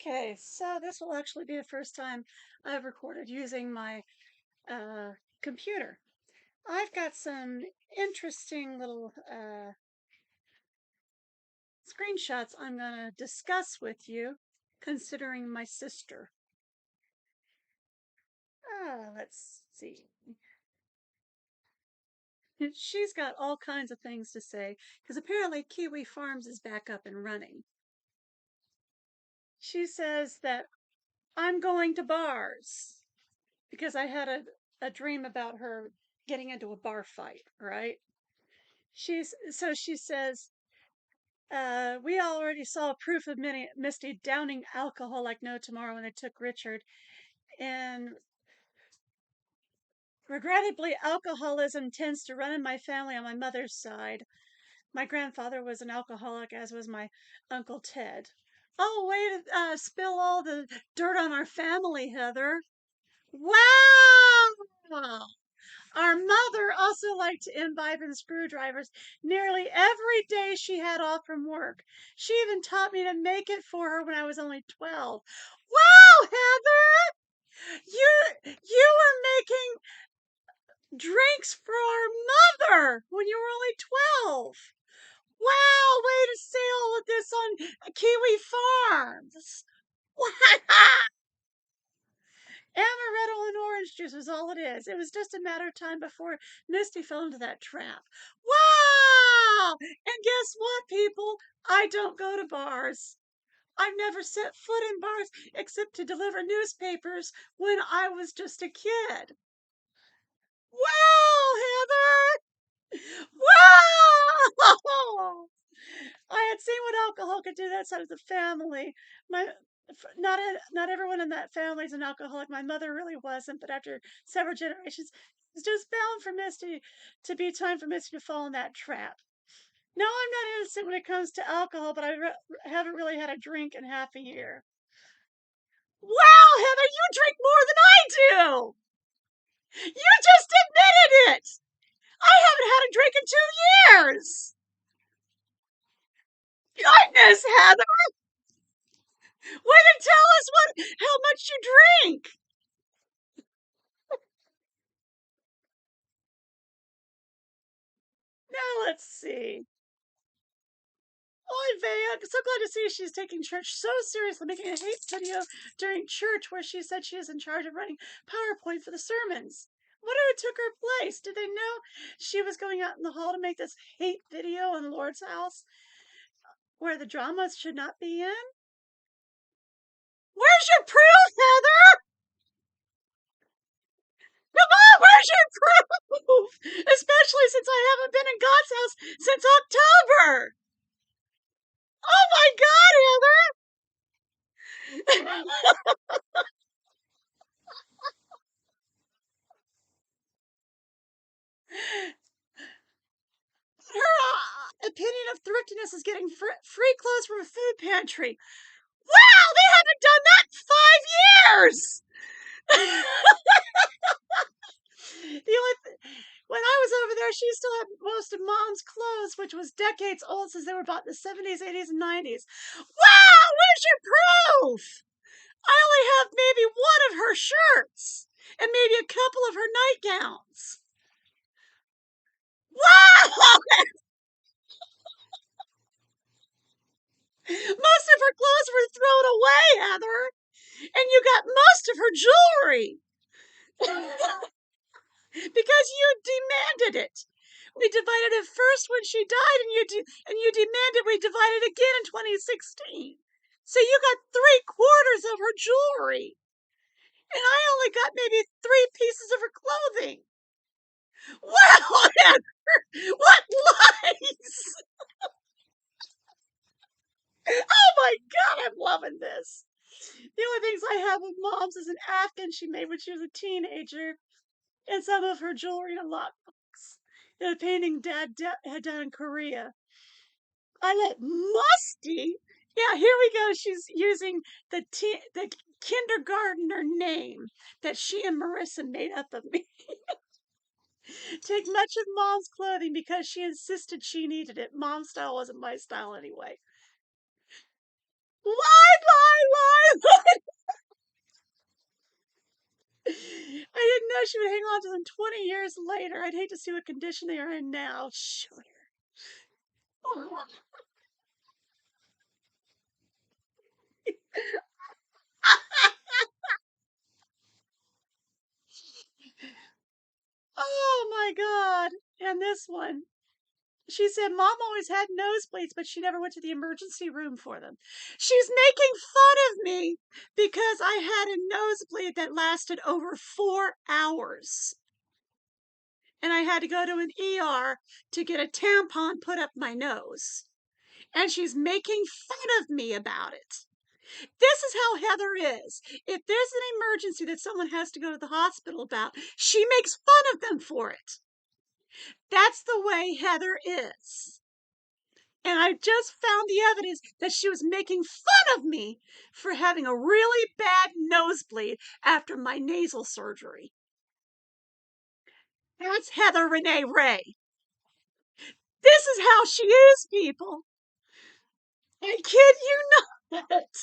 Okay, so this will actually be the first time I've recorded using my uh, computer. I've got some interesting little screenshots I'm going to discuss with you, considering my sister. Let's see. She's got all kinds of things to say, because apparently Kiwi Farms is back up and running. She says that I'm going to bars, because I had a dream about her getting into a bar fight, right? She says, we already saw proof of Misty downing alcohol like no tomorrow when they took Richard. And regrettably, alcoholism tends to run in my family on my mother's side. My grandfather was an alcoholic, as was my Uncle Ted. Oh, way to spill all the dirt on our family, Heather. Wow! Our mother also liked to imbibe in screwdrivers nearly every day she had off from work. She even taught me to make it for her when I was only 12. Wow, Heather! You were making drinks for our mother when you were only 12. Wow, way to say all of this on Kiwi Farms. Wow! Amaretto and orange juice was all it is. It was just a matter of time before Misty fell into that trap. Wow! And guess what, people? I don't go to bars. I've never set foot in bars except to deliver newspapers when I was just a kid. Wow, Heather! Wow! I had seen what alcohol could do to that side of the family. My not everyone in that family is an alcoholic. My mother really wasn't, but after several generations, it's just bound for Misty to be time for Misty to fall in that trap. No, I'm not innocent when it comes to alcohol, but I haven't really had a drink in half a year. Wow, Heather, you drink more than I do. You just admitted it. I haven't had a drink in 2 years. Goodness, Heather. Way to tell us how much you drink. Now let's see. Oh, Vea, I'm so glad to see she's taking church so seriously, making a hate video during church where she said she is in charge of running PowerPoint for the sermons. Wonder who took her place? Did they know she was going out in the hall to make this hate video in the Lord's house where the dramas should not be in? Where's your proof, Heather? Come on, where's your proof? Especially since I haven't been in God's house since October. Oh my God, Heather! Her opinion of thriftiness is getting free clothes from a food pantry. Wow, they haven't done that in 5 years. The only when I was over there, she still had most of Mom's clothes, which was decades old since they were bought in the 70s, 80s, and 90s. Wow, where's your proof? I only have maybe one of her shirts and maybe a couple of her nightgowns. Wow! Most of her clothes were thrown away, Heather. And you got most of her jewelry. Because you demanded it. We divided it first when she died, and you demanded we divide it again in 2016. So you got 3/4 of her jewelry. And I only got maybe 3 pieces of her clothing. Wow, Heather, what lies! Oh my God, I'm loving this. The only things I have of Mom's is an Afghan she made when she was a teenager, and some of her jewelry in a lockbox, and a painting Dad had done in Korea. I let Musty. Yeah, here we go. She's using the kindergartner name that she and Marissa made up of me. Take much of Mom's clothing because she insisted she needed it. Mom's style wasn't my style anyway. Lie, lie, lie, she would hang on to them 20 years later. I'd hate to see what condition they are in now. Sure. Oh my God. And this one. She said, Mom always had nosebleeds, but she never went to the emergency room for them. She's making fun of me because I had a nosebleed that lasted over 4 hours. And I had to go to an ER to get a tampon put up my nose. And she's making fun of me about it. This is how Heather is. If there's an emergency that someone has to go to the hospital about, she makes fun of them for it. That's the way Heather is. And I just found the evidence that she was making fun of me for having a really bad nosebleed after my nasal surgery. That's Heather Renee Ray. This is how she is, people. I kid you not.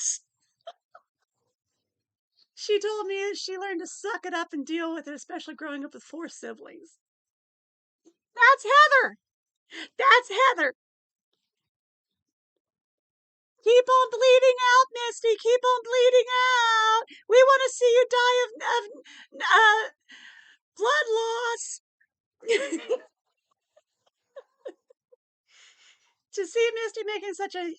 She told me she learned to suck it up and deal with it, especially growing up with 4 siblings. That's Heather. That's Heather. Keep on bleeding out, Misty. Keep on bleeding out. We want to see you die of blood loss. To see Misty making such a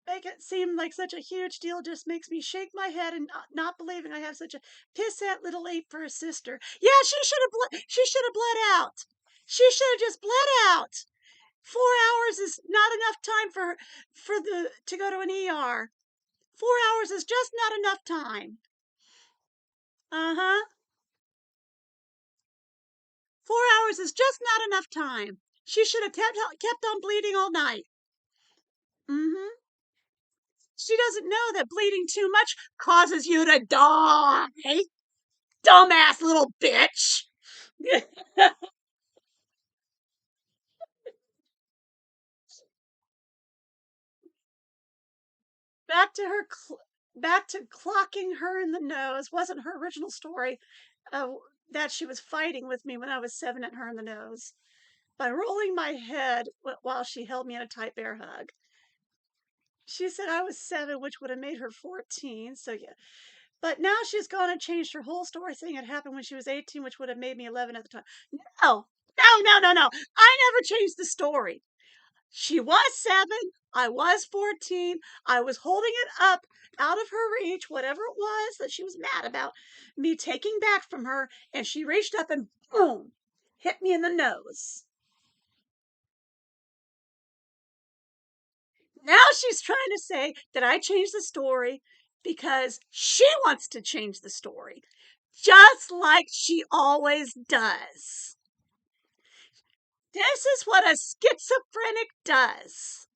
make it seem like such a huge deal just makes me shake my head and not believing I have such a pissant little ape for a sister. Yeah, she should have bled out. She should have just bled out. 4 hours is not enough time for the to go to an ER. 4 hours is just not enough time. Uh-huh. 4 hours is just not enough time. She should have kept on bleeding all night. Mm-hmm. She doesn't know that bleeding too much causes you to die. Dumbass little bitch. back to her, back to clocking her in the nose. Wasn't her original story that she was fighting with me when I was 7 at her in the nose by rolling my head while she held me in a tight bear hug. She said I was 7, which would have made her 14. So yeah. But now she's gone and changed her whole story, saying it happened when she was 18, which would have made me 11 at the time. No, no. I never changed the story. She was 7. I was 14. I was holding it up out of her reach, whatever it was that she was mad about me taking back from her. And she reached up and boom, hit me in the nose. Now she's trying to say that I changed the story because she wants to change the story, just like she always does. This is what a schizophrenic does.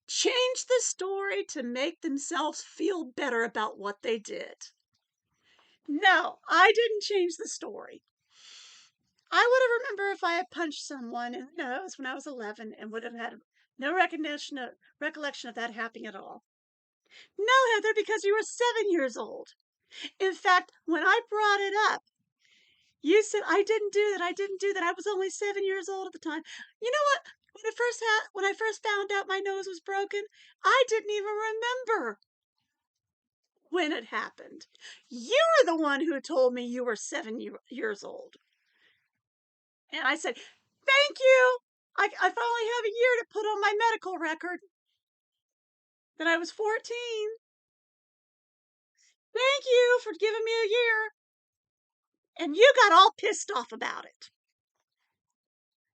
Change the story to make themselves feel better about what they did. No, I didn't change the story. I would have remembered if I had punched someone in the nose when I was 11 and would have had no recollection of that happening at all. No, Heather, because you were 7 years old. In fact, when I brought it up, you said, I didn't do that. I didn't do that. I was only 7 years old at the time. You know what? When I first found out my nose was broken, I didn't even remember when it happened. You were the one who told me you were 7 years old. And I said, thank you. I finally have a year to put on my medical record that I was 14. Thank you for giving me a year. And you got all pissed off about it.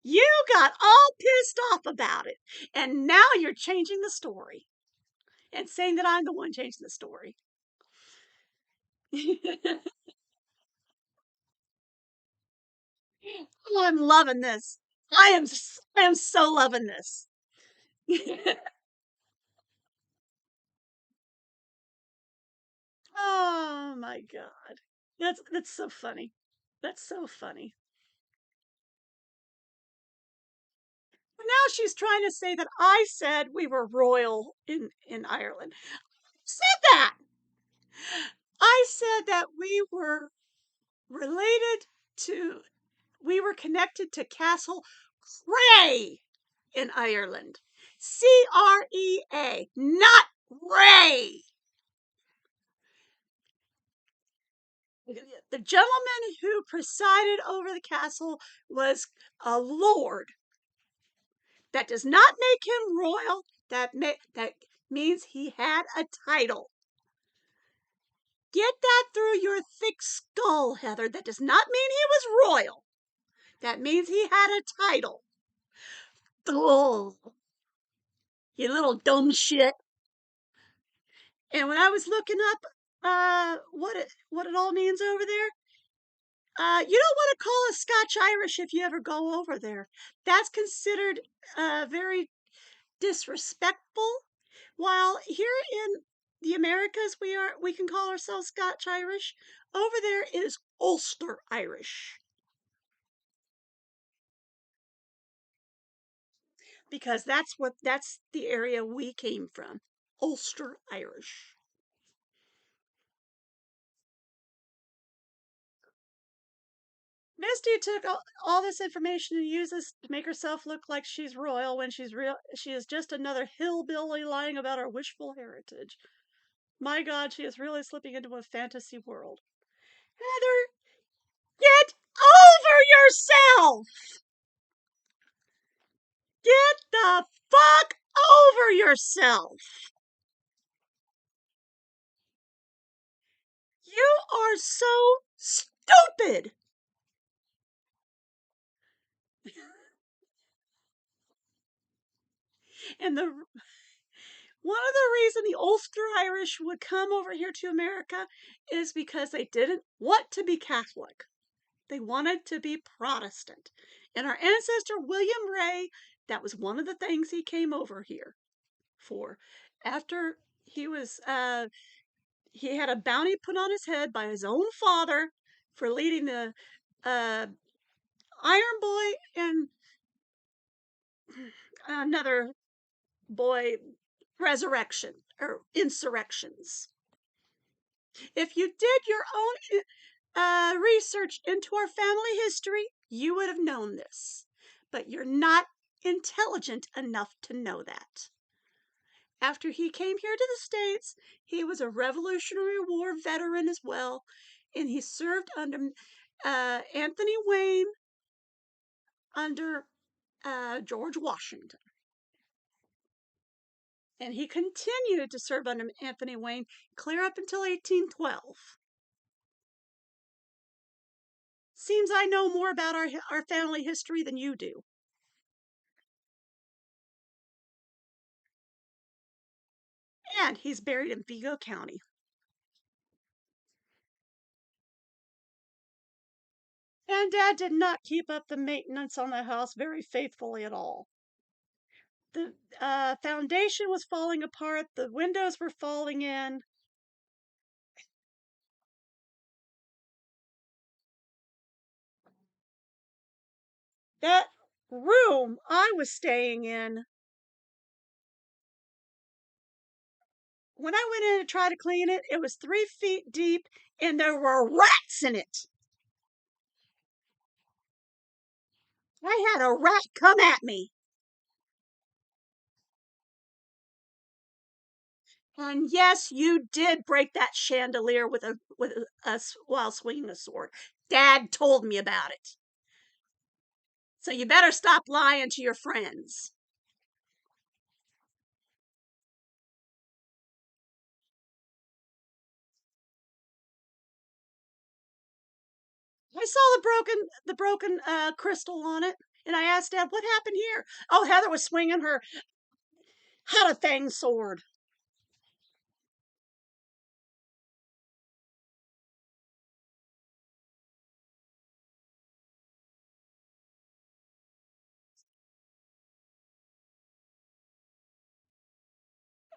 You got all pissed off about it. And now you're changing the story and saying that I'm the one changing the story. Oh, I'm loving this. I am so loving this. Oh my God. That's so funny. That's so funny. Now she's trying to say that I said we were royal in Ireland. I said that. I said that we were related to we were connected to Castle Cray in Ireland. Crea, not Ray. The gentleman who presided over the castle was a lord. That does not make him royal. That means he had a title. Get that through your thick skull, Heather. That does not mean he was royal. That means he had a title. Oh, you little dumb shit. And when I was looking up what it all means over there, you don't want to call us Scotch Irish if you ever go over there. That's considered very disrespectful. While here in the Americas we can call ourselves Scotch Irish. Over there is Ulster Irish. Because that's the area we came from. Ulster Irish. Misty took all this information and uses to make herself look like she's royal when she is just another hillbilly lying about her wishful heritage. My God, she is really slipping into a fantasy world. Heather, get over yourself! Get the fuck over yourself! You are so stupid! And the one of the reasons the Ulster Irish would come over here to America is because they didn't want to be Catholic. They wanted to be Protestant. And our ancestor William Ray, that was one of the things he came over here for. After he had a bounty put on his head by his own father for leading the uh, Iron Boy and another boy resurrection or insurrections. If you did your own research into our family history, you would have known this. But you're not intelligent enough to know that. After he came here to the States, he was a Revolutionary War veteran as well, and he served under Anthony Wayne under George Washington. And he continued to serve under Anthony Wayne clear up until 1812. Seems I know more about our family history than you do. And he's buried in Vigo County. And Dad did not keep up the maintenance on the house very faithfully at all. The foundation was falling apart, the windows were falling in. That room I was staying in, when I went in to try to clean it, it was 3 feet deep and there were rats in it. I had a rat come at me. And yes, you did break that chandelier while swinging a sword. Dad told me about it. So you better stop lying to your friends. I saw the broken crystal on it, and I asked Dad, "What happened here?" Oh, Heather was swinging her had a thing sword.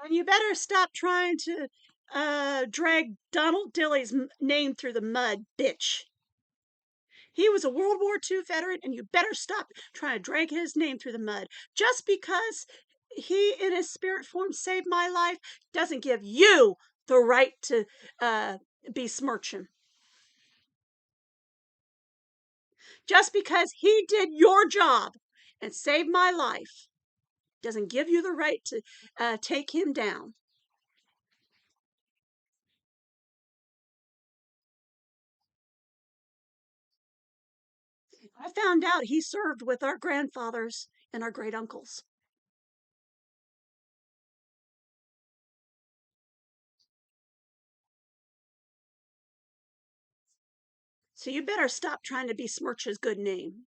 And you better stop trying to drag Donald Dilly's name through the mud, bitch. He was a World War II veteran, and you better stop trying to drag his name through the mud. Just because he, in his spirit form, saved my life doesn't give you the right to besmirch him. Just because he did your job and saved my life doesn't give you the right to take him down. I found out he served with our grandfathers and our great uncles. So you better stop trying to besmirch his good name.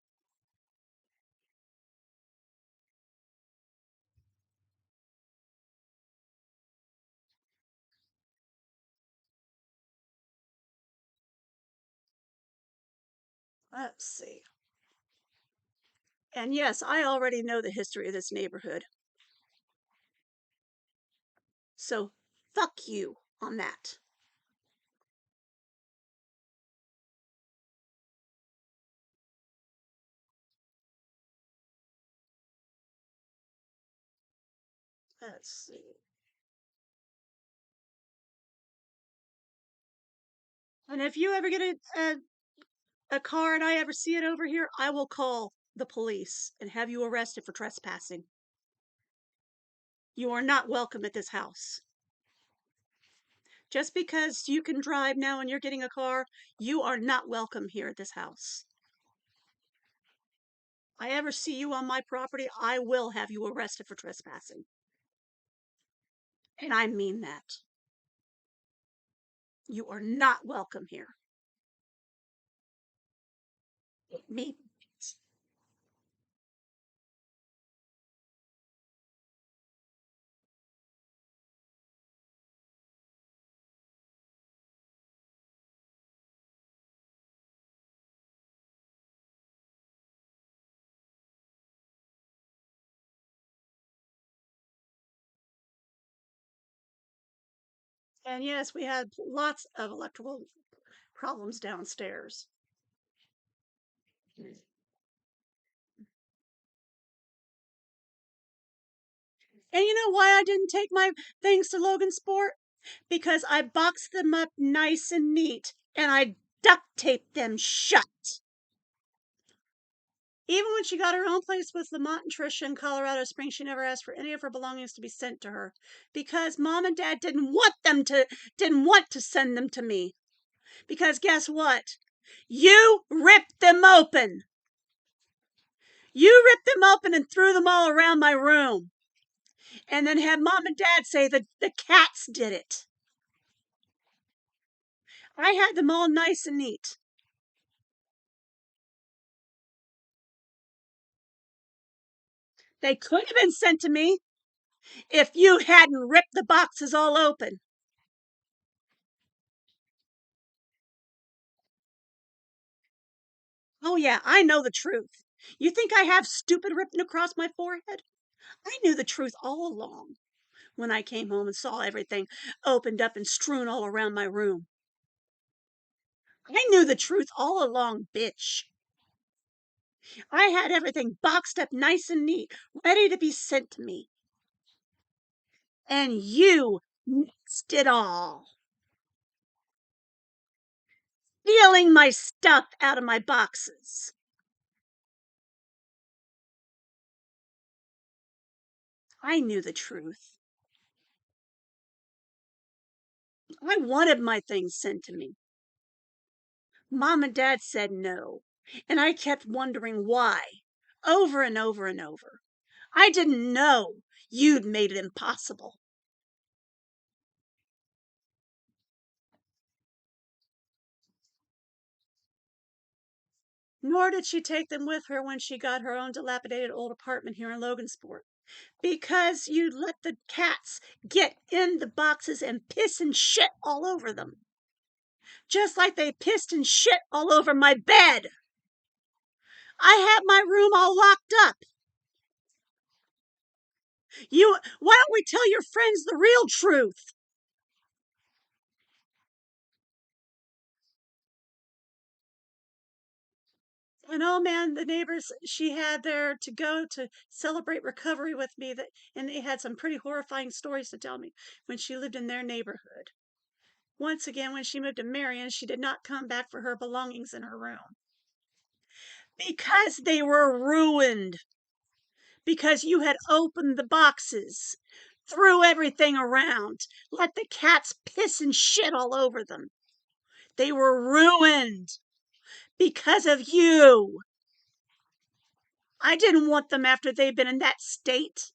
Let's see. And yes, I already know the history of this neighborhood. So fuck you on that. Let's see. And if you ever get a car and I ever see it over here, I will call the police and have you arrested for trespassing. You are not welcome at this house. Just because you can drive now and you're getting a car, you are not welcome here at this house. I ever see you on my property, I will have you arrested for trespassing. And I mean that. You are not welcome here. Me. And yes, we had lots of electrical problems downstairs. And you know why I didn't take my things to Logan Sport? Because I boxed them up nice and neat and I duct taped them shut. Even when she got her own place with Lamont and Tricia in Colorado Springs, she never asked for any of her belongings to be sent to her because Mom and Dad didn't want to send them to me. Because guess what? You ripped them open. You ripped them open and threw them all around my room. And then had Mom and Dad say that the cats did it. I had them all nice and neat. They could have been sent to me if you hadn't ripped the boxes all open. Oh, yeah, I know the truth. You think I have stupid written across my forehead? I knew the truth all along when I came home and saw everything opened up and strewn all around my room. I knew the truth all along, bitch. I had everything boxed up nice and neat, ready to be sent to me. And you mixed it all, stealing my stuff out of my boxes. I knew the truth. I wanted my things sent to me. Mom and Dad said no, and I kept wondering why, over and over and over. I didn't know you'd made it impossible. Nor did she take them with her when she got her own dilapidated old apartment here in Logansport. Because you let the cats get in the boxes and piss and shit all over them. Just like they pissed and shit all over my bed. I had my room all locked up. Why don't we tell your friends the real truth? And oh man, the neighbors she had there to go to celebrate recovery with me, and they had some pretty horrifying stories to tell me when she lived in their neighborhood. Once again, when she moved to Marion, she did not come back for her belongings in her room. Because they were ruined. Because you had opened the boxes, threw everything around, let the cats piss and shit all over them. They were ruined because of you. I didn't want them after they'd been in that state.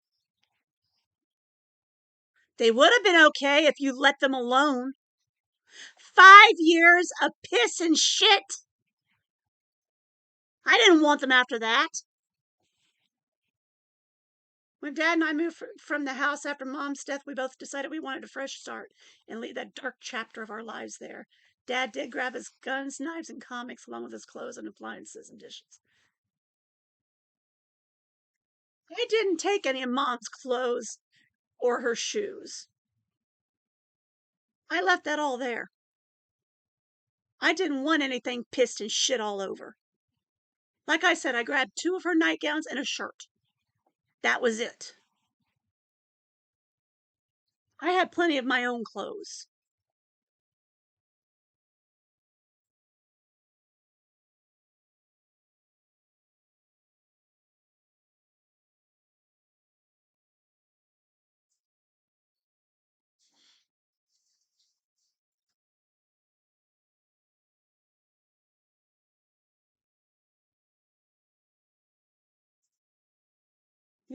They would have been okay if you let them alone. 5 years of piss and shit. I didn't want them after that. When Dad and I moved from the house after Mom's death, we both decided we wanted a fresh start and leave that dark chapter of our lives there. Dad did grab his guns, knives, and comics along with his clothes and appliances and dishes. I didn't take any of Mom's clothes or her shoes. I left that all there. I didn't want anything pissed and shit all over. Like I said, I grabbed 2 of her nightgowns and a shirt. That was it. I had plenty of my own clothes.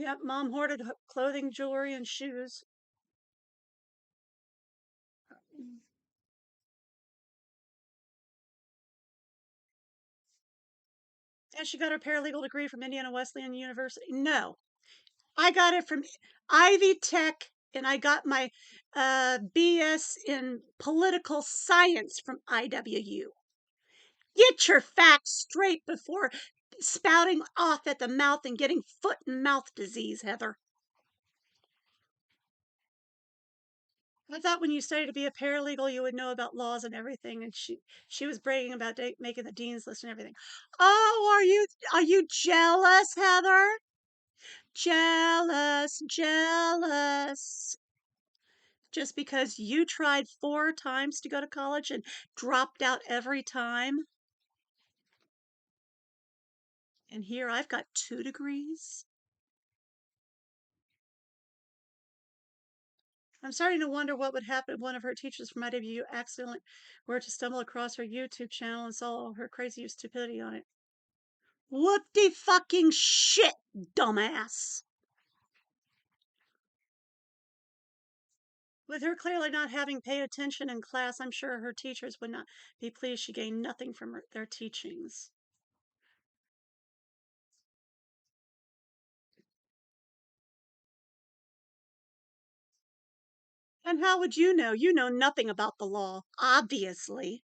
Yep, Mom hoarded clothing, jewelry, and shoes. And she got her paralegal degree from Indiana Wesleyan University. No, I got it from Ivy Tech, and I got my BS in political science from IWU. Get your facts straight before spouting off at the mouth and getting foot and mouth disease, Heather. I thought when you studied to be a paralegal, you would know about laws and everything. And she was bragging about making the dean's list and everything. Oh, are you jealous, Heather? Jealous, jealous. Just because you tried 4 times to go to college and dropped out every time. And here I've got 2 degrees. I'm starting to wonder what would happen if one of her teachers from IWU accidentally were to stumble across her YouTube channel and saw all her crazy stupidity on it. Whoop-de fucking shit, dumbass. With her clearly not having paid attention in class, I'm sure her teachers would not be pleased she gained nothing from their teachings. And how would you know? You know nothing about the law, obviously.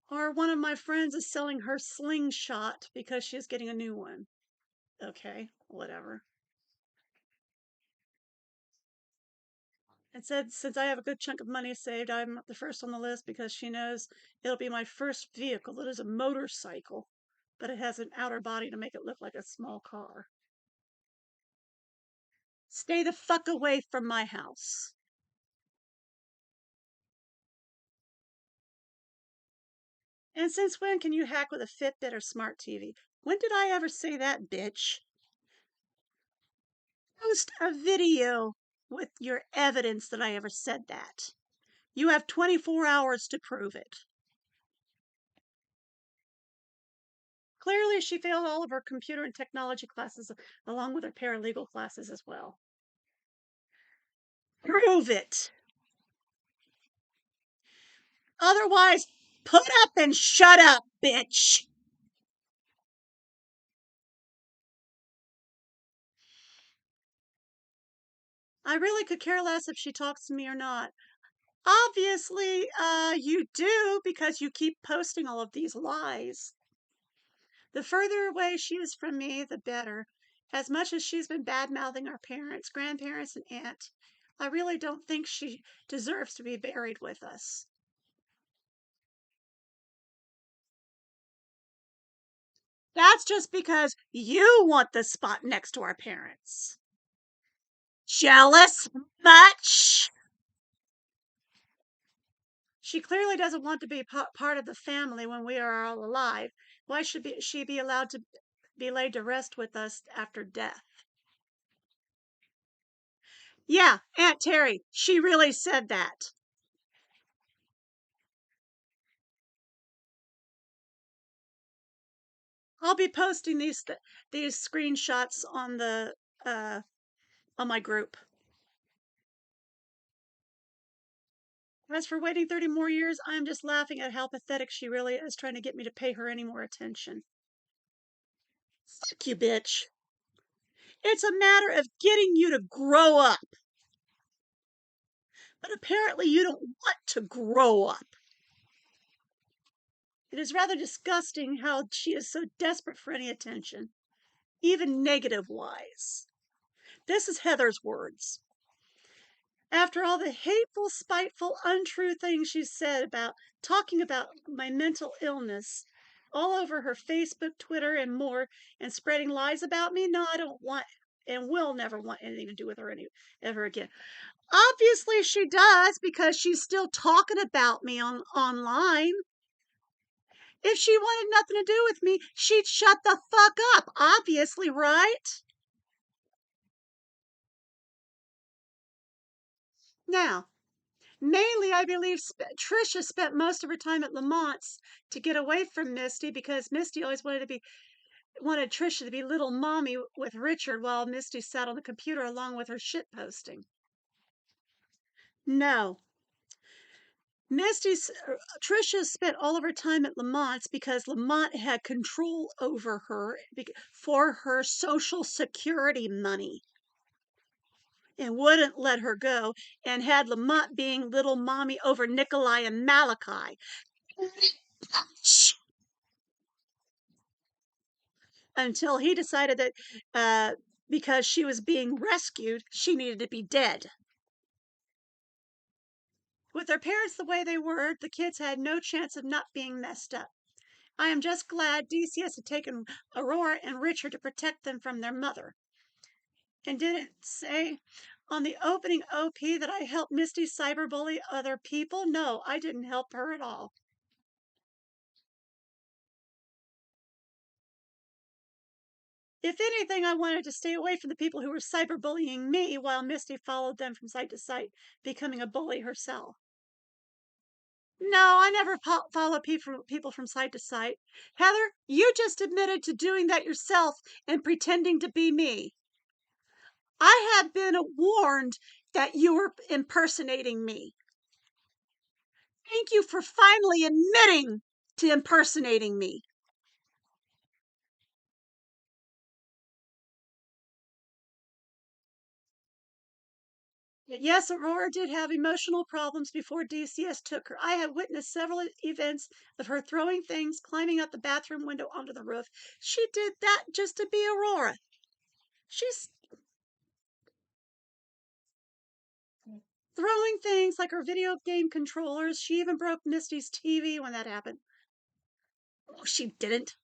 Or one of my friends is selling her slingshot because she is getting a new one. Okay, whatever. It said, since I have a good chunk of money saved, I'm the first on the list because she knows it'll be my first vehicle. It is a motorcycle, but it has an outer body to make it look like a small car. Stay the fuck away from my house. And since when can you hack with a Fitbit or smart TV? When did I ever say that, bitch? Post a video with your evidence that I ever said that. You have 24 hours to prove it. Clearly, she failed all of her computer and technology classes along with her paralegal classes as well. Prove it. Otherwise, put up and shut up, bitch. I really could care less if she talks to me or not. Obviously, you do because you keep posting all of these lies. The further away she is from me, the better. As much as she's been bad-mouthing our parents, grandparents, and aunt, I really don't think she deserves to be buried with us. That's just because you want the spot next to our parents. Jealous much? She clearly doesn't want to be part of the family when we are all alive. Why should she be allowed to be laid to rest with us after death? Yeah, Aunt Terry, she really said that. I'll be posting these screenshots uh on my group. As for waiting 30 more years, I am just laughing at how pathetic she really is, trying to get me to pay her any more attention. Fuck you, bitch. It's a matter of getting you to grow up. But apparently you don't want to grow up. It is rather disgusting how she is so desperate for any attention, even negative wise. This is Heather's words. After all the hateful, spiteful, untrue things she said about talking about my mental illness all over her Facebook, Twitter, and more, and spreading lies about me, no, I don't want and will never want anything to do with her ever again. Obviously, she does because she's still talking about me online. If she wanted nothing to do with me, she'd shut the fuck up, obviously, right? Now, mainly, I believe Trisha spent most of her time at Lamont's to get away from Misty because Misty always wanted Trisha to be little mommy with Richard while Misty sat on the computer along with her shit posting. No. Misty's Trisha spent all of her time at Lamont's because Lamont had control over her for her social security money and wouldn't let her go, and had Lamont being little mommy over Nikolai and Malachi. Until he decided that because she was being rescued, she needed to be dead. With their parents the way they were, the kids had no chance of not being messed up. I am just glad DCS had taken Aurora and Richard to protect them from their mother. And didn't say on the opening OP that I helped Misty cyberbully other people? No, I didn't help her at all. If anything, I wanted to stay away from the people who were cyberbullying me while Misty followed them from site to site, becoming a bully herself. No, I never follow people from site to site. Heather, you just admitted to doing that yourself and pretending to be me. I have been warned that you were impersonating me. Thank you for finally admitting to impersonating me. Yes, Aurora did have emotional problems before DCS took her. I have witnessed several events of her throwing things, climbing out the bathroom window onto the roof. She did that just to be Aurora. She's throwing things like her video game controllers. She even broke Misty's TV when that happened. Oh, she didn't.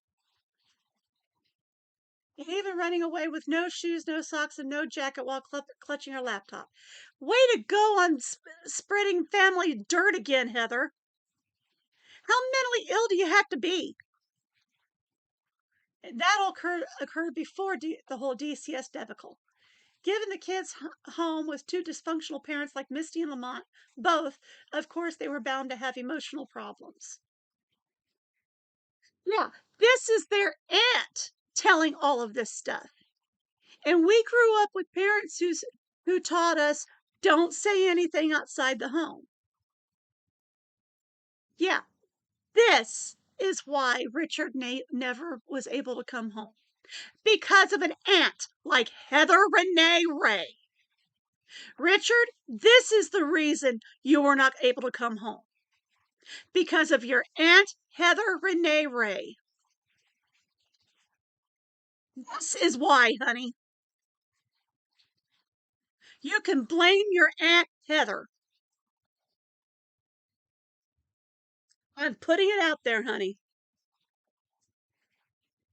And even running away with no shoes, no socks, and no jacket while clutching her laptop. Way to go on spreading family dirt again, Heather. How mentally ill do you have to be? That occurred before the whole DCS debacle. Given the kids' home with two dysfunctional parents like Misty and Lamont, both, of course, they were bound to have emotional problems. Yeah, this is their aunt telling all of this stuff. And we grew up with parents who taught us don't say anything outside the home. Yeah, this is why Richard never was able to come home. Because of an aunt like Heather Renee Ray. Richard, this is the reason you were not able to come home. Because of your Aunt Heather Renee Ray. This is why, honey. You can blame your Aunt Heather. I'm putting it out there, honey.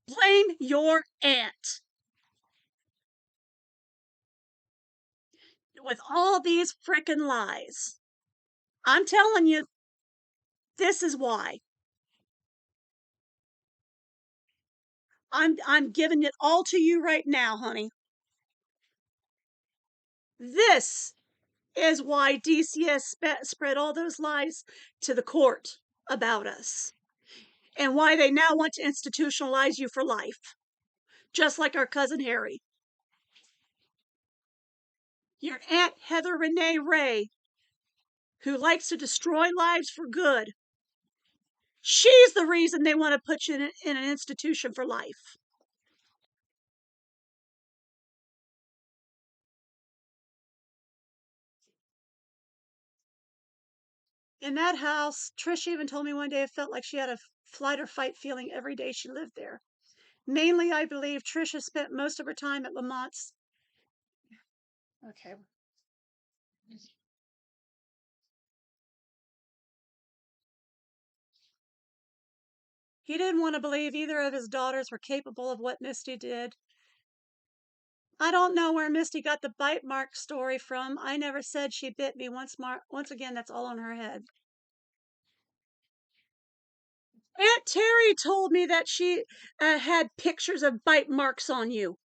Blame your aunt. With all these frickin' lies. I'm telling you, This is why. I'm giving it all to you right now, honey. This is why DCS spread all those lies to the court about us, and why they now want to institutionalize you for life, just like our cousin Harry. Your Aunt Heather Renee Ray, who likes to destroy lives for good. She's the reason they want to put you in an institution for life. In that house, Trish even told me one day it felt like she had a flight or fight feeling every day she lived there. Mainly, I believe Tricia spent most of her time at Lamont's. Okay. He didn't want to believe either of his daughters were capable of what Misty did. I don't know where Misty got the bite mark story from. I never said she bit me once again, that's all on her head. Aunt Terry told me that she had pictures of bite marks on you.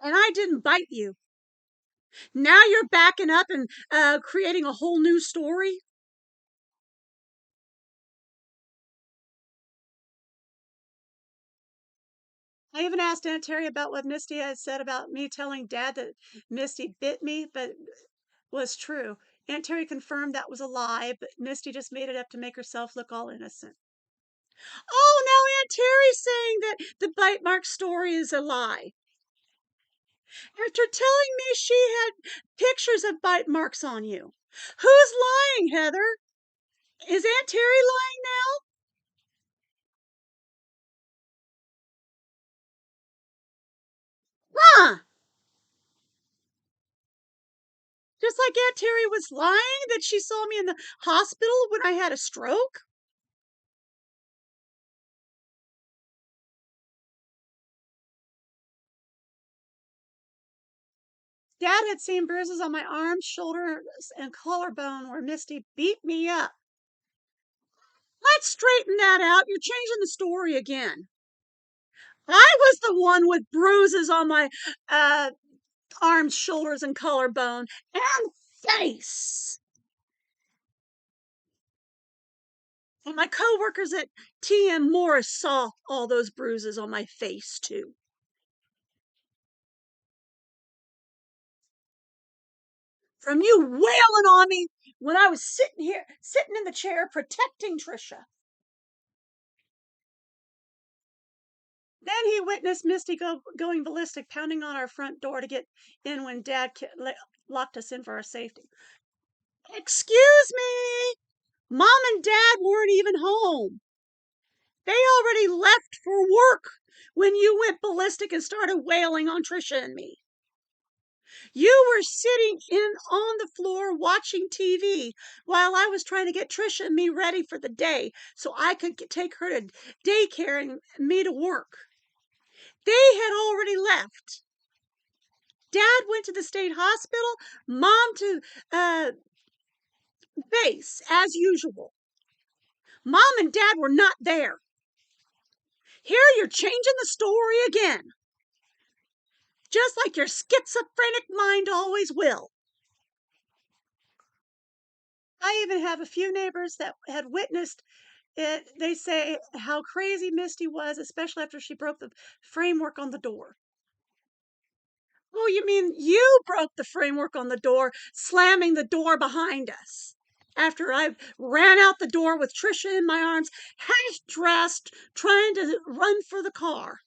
And I didn't bite you. Now you're backing up and creating a whole new story? I even asked Aunt Terry about what Misty had said about me telling Dad that Misty bit me, but was true. Aunt Terry confirmed that was a lie, but Misty just made it up to make herself look all innocent. Oh, now Aunt Terry's saying that the bite mark story is a lie. After telling me she had pictures of bite marks on you. Who's lying, Heather? Is Aunt Terry lying now? Huh! Just like Aunt Terry was lying that she saw me in the hospital when I had a stroke? Dad had seen bruises on my arms, shoulders, and collarbone where Misty beat me up. Let's straighten that out. You're changing the story again. I was the one with bruises on my uh, arms, shoulders, and collarbone, and face. And my coworkers at TM Morris saw all those bruises on my face, too. From you wailing on me when I was sitting in the chair, protecting Tricia. Then he witnessed Misty going ballistic, pounding on our front door to get in when Dad locked us in for our safety. Excuse me! Mom and Dad weren't even home. They already left for work when you went ballistic and started wailing on Tricia and me. You were sitting in on the floor watching TV while I was trying to get Tricia and me ready for the day so I could take her to daycare and me to work. They had already left. Dad went to the state hospital, Mom to base, as usual. Mom and Dad were not there. Here you're changing the story again, just like your schizophrenic mind always will. I even have a few neighbors that had witnessed it. They say how crazy Misty was, especially after she broke the framework on the door. Oh, you mean you broke the framework on the door, slamming the door behind us? After I ran out the door with Tricia in my arms, half dressed, trying to run for the car.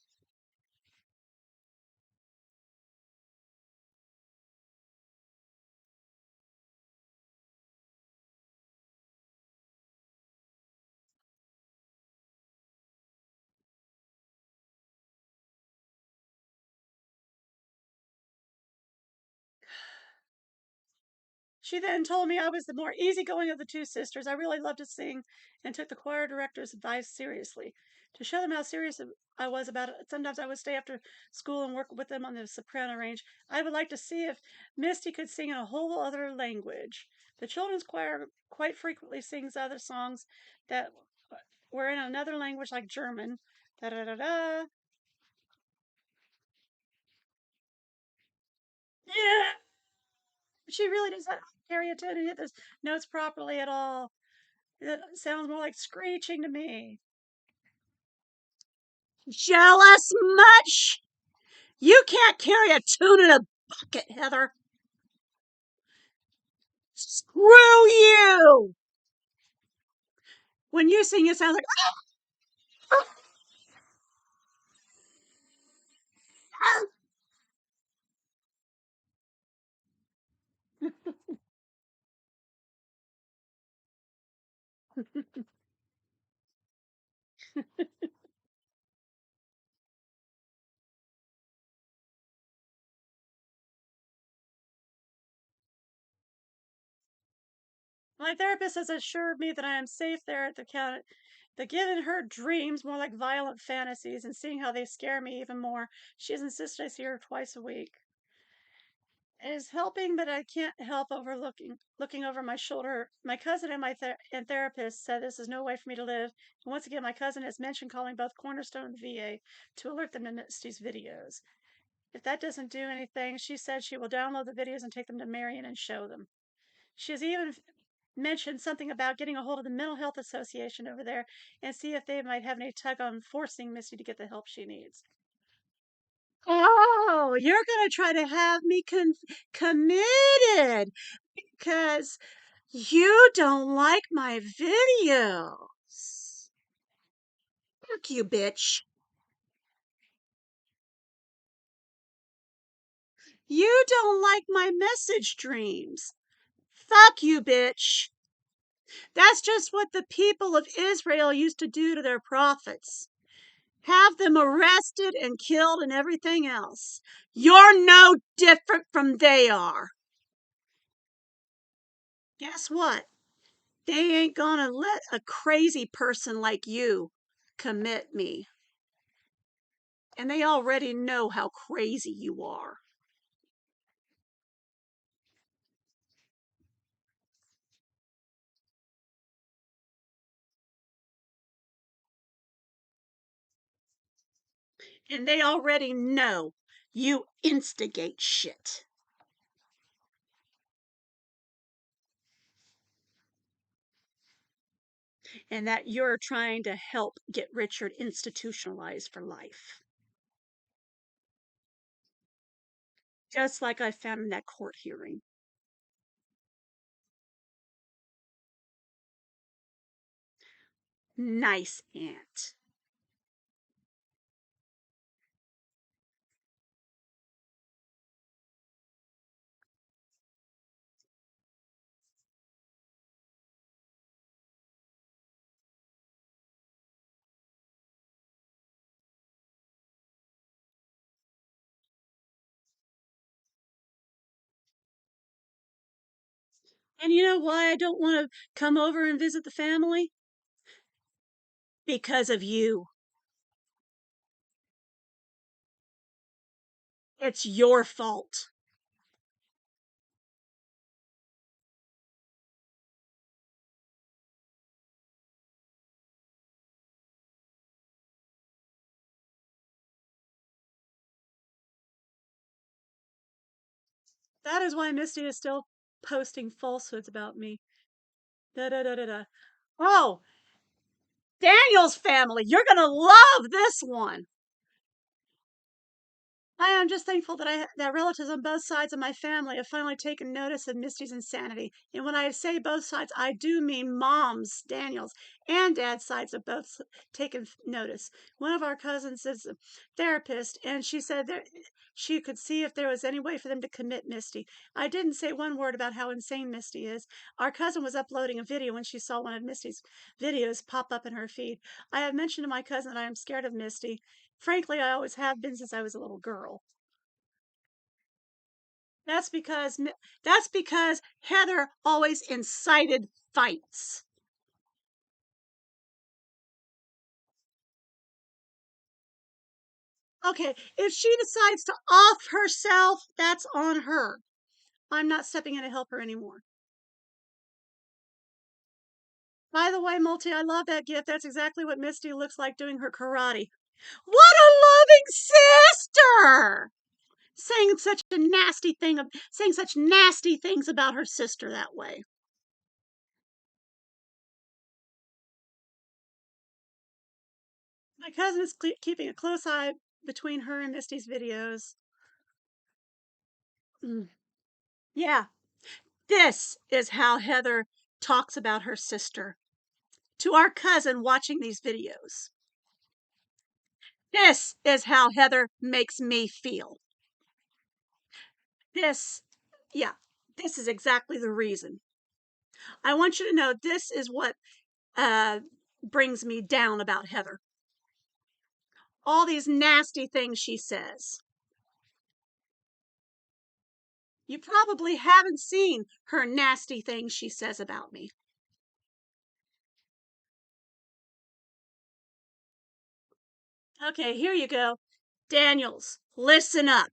She then told me I was the more easygoing of the two sisters. I really loved to sing and took the choir director's advice seriously. To show them how serious I was about it. Sometimes I would stay after school and work with them on the soprano range. I would like to see if Misty could sing in a whole other language. The children's choir quite frequently sings other songs that were in another language like German. Da da da da. Yeah, she really does not carry a tune and hit those notes properly at all. It sounds more like screeching to me. Jealous much? You can't carry a tune in a bucket, Heather. Screw you! When you sing, it sounds like. My therapist has assured me that I am safe there at the count. The given her dreams more like violent fantasies, and seeing how they scare me even more, she has insisted I see her twice a week. It is helping, but I can't help overlooking looking over my shoulder. My cousin and and therapist said this is no way for me to live. And once again, my cousin has mentioned calling both Cornerstone and the VA to alert them to Misty's videos. If that doesn't do anything, she said she will download the videos and take them to Marion and show them. She has even mentioned something about getting a hold of the Mental Health Association over there and see if they might have any tug on forcing Misty to get the help she needs. Oh, you're going to try to have me committed because you don't like my videos. Fuck you, bitch. You don't like my message dreams. Fuck you, bitch. That's just what the people of Israel used to do to their prophets. Have them arrested and killed and everything else. You're no different from they are. Guess what? They ain't gonna let a crazy person like you commit me. And they already know how crazy you are. And they already know you instigate shit. And that you're trying to help get Richard institutionalized for life. Just like I found in that court hearing. Nice aunt. And you know why I don't want to come over and visit the family? Because of you. It's your fault. That is why Misty is still posting falsehoods about me. Da da da da da. Oh, Daniel's family. You're going to love this one. I am just thankful that relatives on both sides of my family have finally taken notice of Misty's insanity. And when I say both sides, I do mean Mom's, Daniel's, and Dad's sides have both taken notice. One of our cousins is a therapist, and she said that she could see if there was any way for them to commit Misty. I didn't say one word about how insane Misty is. Our cousin was uploading a video when she saw one of Misty's videos pop up in her feed. I have mentioned to my cousin that I am scared of Misty. Frankly, I always have been since I was a little girl. That's because that's because Heather always incited fights. Okay, if she decides to off herself, that's on her. I'm not stepping in to help her anymore. By the way, Multi, I love that gift. That's exactly what Misty looks like doing her karate. What a loving sister! Saying such nasty things about her sister that way. My cousin is keeping a close eye between her and Misty's videos. Mm. Yeah, this is how Heather talks about her sister to our cousin watching these videos. This is how Heather makes me feel. This, yeah, this is exactly the reason. I want you to know this is what uh, brings me down about Heather. All these nasty things she says. You probably haven't seen her nasty things she says about me. Okay, here you go. Daniels, listen up.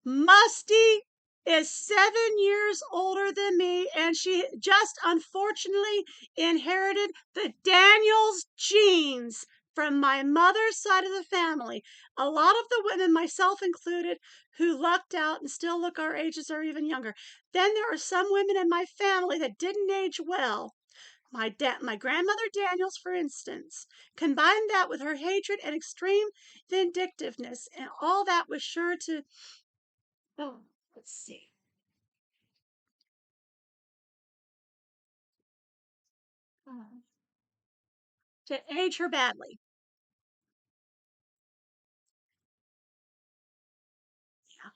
Musty is 7 years older than me, and she just unfortunately inherited the Daniels genes from my mother's side of the family. A lot of the women, myself included, who lucked out and still look our ages or even younger. Then there are some women in my family that didn't age well. My grandmother Daniels, for instance, combined that with her hatred and extreme vindictiveness, and all that was sure to, oh, let's see. Uh, to age her badly. Yeah.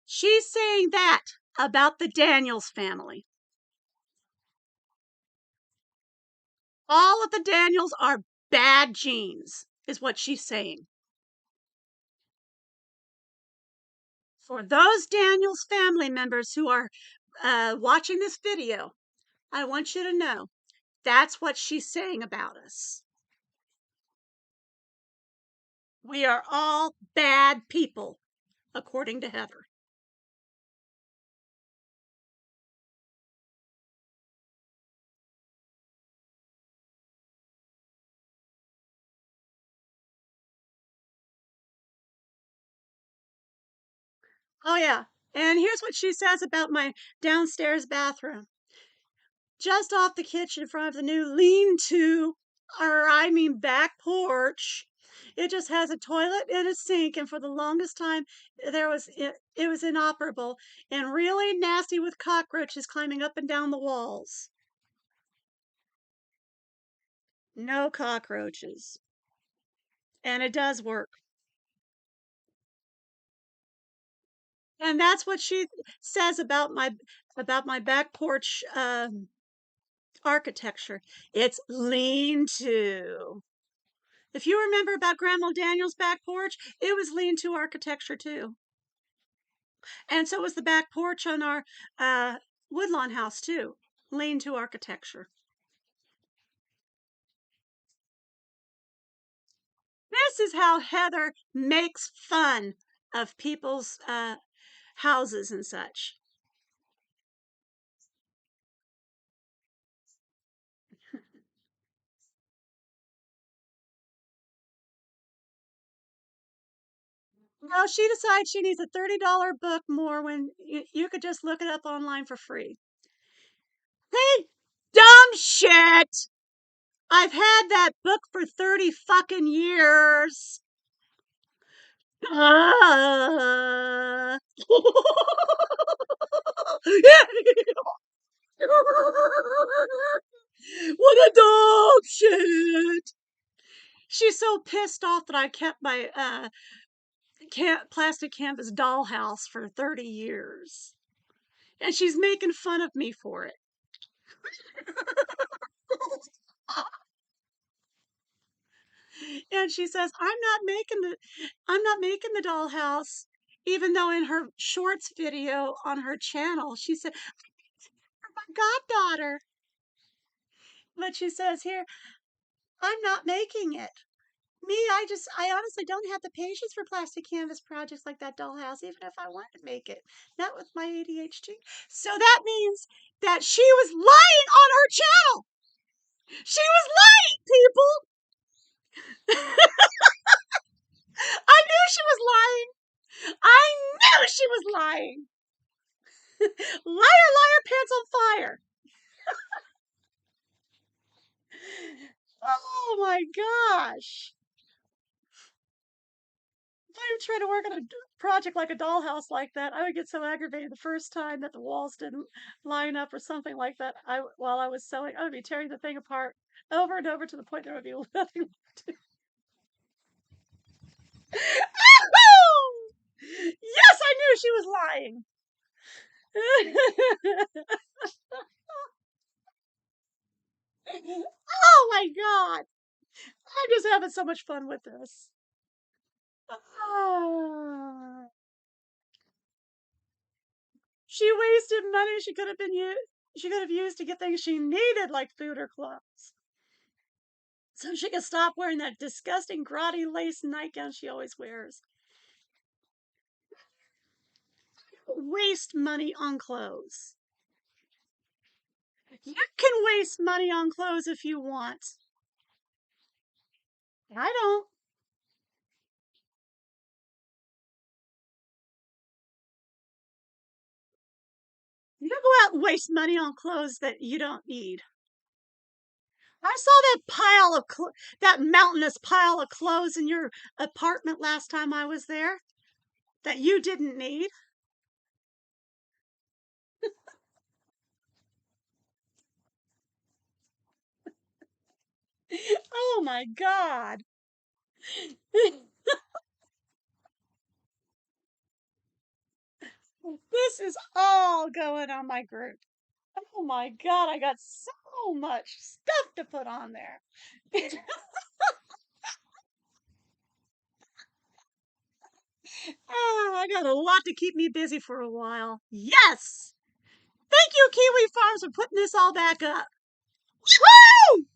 She's saying that about the Daniels family. All of the Daniels are bad genes, is what she's saying. For those Daniels family members who are watching this video, I want you to know that's what she's saying about us. We are all bad people, according to Heather. Oh, yeah. And here's what she says about my downstairs bathroom. Just off the kitchen in front of the new lean-to, or I mean back porch. It just has a toilet and a sink, and for the longest time, it was inoperable and really nasty with cockroaches climbing up and down the walls. No cockroaches. And it does work. And that's what she says about my back porch architecture. It's lean-to. If you remember about Grandma Daniel's back porch, it was lean-to architecture too. And so was the back porch on our woodlawn house too. Lean-to architecture. This is how Heather makes fun of people's houses and such. No, she decides she needs a $30 book more when you could just look it up online for free. Hey, dumb shit! I've had that book for 30 fucking years. Ah. What a dog shit! She's so pissed off that I kept my plastic canvas dollhouse for 30 years. And she's making fun of me for it. And she says, I'm not making the dollhouse. Even though in her shorts video on her channel, she said, my goddaughter. But she says here, I'm not making it. Me, I honestly don't have the patience for plastic canvas projects like that dollhouse, even if I wanted to make it. Not with my ADHD. So that means that she was lying on her channel. She was lying, people. I knew she was lying. I knew she was lying. Liar, liar, pants on fire. Oh my gosh. If I were trying to work on a project like a dollhouse like that, I would get so aggravated the first time that the walls didn't line up or something like that. While I was sewing, I would be tearing the thing apart over and over to the point there would be nothing left to. Yes, I knew she was lying. Oh my god. I'm just having so much fun with this. Ah. She wasted money she could have used to get things she needed like food or clothes. So she could stop wearing that disgusting grotty lace nightgown she always wears. Waste money on clothes. You can waste money on clothes if you want. I don't. You don't go out and waste money on clothes that you don't need. I saw that mountainous pile of clothes in your apartment last time I was there that you didn't need. Oh my god. This is all going on my group. Oh my god, I got so much stuff to put on there. Oh, I got a lot to keep me busy for a while. Yes! Thank you, Kiwi Farms, for putting this all back up. Woo!